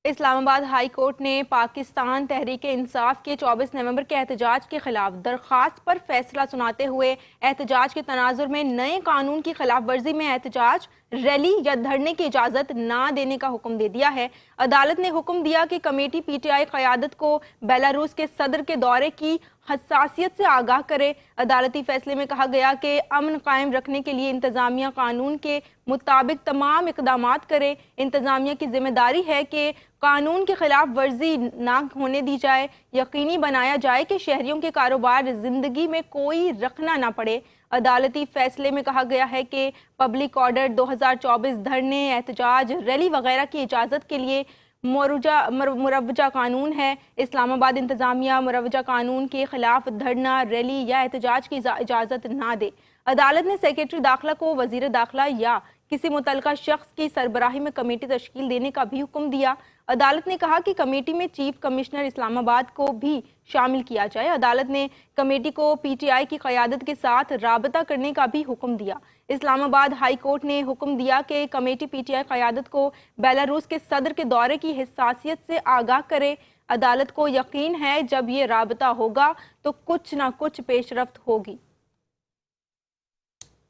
اسلام آباد high court نے پاکستان تحریک انصاف کے 24 نومبر کے احتجاج کے خلاف درخواست پر فیصلہ سناتے ہوئے احتجاج کے تناظر میں نئے قانون کی خلاف ورزی میں احتجاج، ریلی یا دھرنے کی اجازت نہ دینے کا حکم دے دیا ہے۔ عدالت نے حکم دیا کہ کمیٹی پی ٹی آئی قیادت کو بیلاروس کے صدر کے دورے کی حساسیت سے آگاہ کرے۔ عدالتی فیصلے میں کہا گیا کہ امن قائم رکھنے کے لیے انتظامیہ قانون کے مطابق تمام اقدامات کرے۔ انتظامیہ کی ذمہ داری ہے کہ قانون کی خلاف ورزی نہ ہونے دی جائے، یقینی بنایا جائے کہ شہریوں کے کاروبار زندگی میں کوئی رکھنا نہ پڑے۔ عدالتی فیصلے میں کہا گیا ہے کہ پبلک آرڈر 2024 دھرنے، احتجاج، ریلی وغیرہ کی اجازت کے لیے مروجہ قانون ہے۔ اسلام آباد انتظامیہ مروجہ قانون کے خلاف دھرنا، ریلی یا احتجاج کی اجازت نہ دے۔ عدالت نے سیکرٹری داخلہ کو وزیر داخلہ یا کسی متعلقہ شخص کی سربراہی میں کمیٹی تشکیل دینے کا بھی حکم دیا۔ عدالت نے کہا کہ کمیٹی میں چیف کمشنر اسلام آباد کو بھی شامل کیا جائے۔ عدالت نے کمیٹی کو پی ٹی آئی کی قیادت کے ساتھ رابطہ کرنے کا بھی حکم دیا۔ اسلام آباد ہائی کورٹ نے حکم دیا کہ کمیٹی پی ٹی آئی قیادت کو بیلاروس کے صدر کے دورے کی حساسیت سے آگاہ کرے۔ عدالت کو یقین ہے جب یہ رابطہ ہوگا تو کچھ نہ کچھ پیش رفت ہوگی۔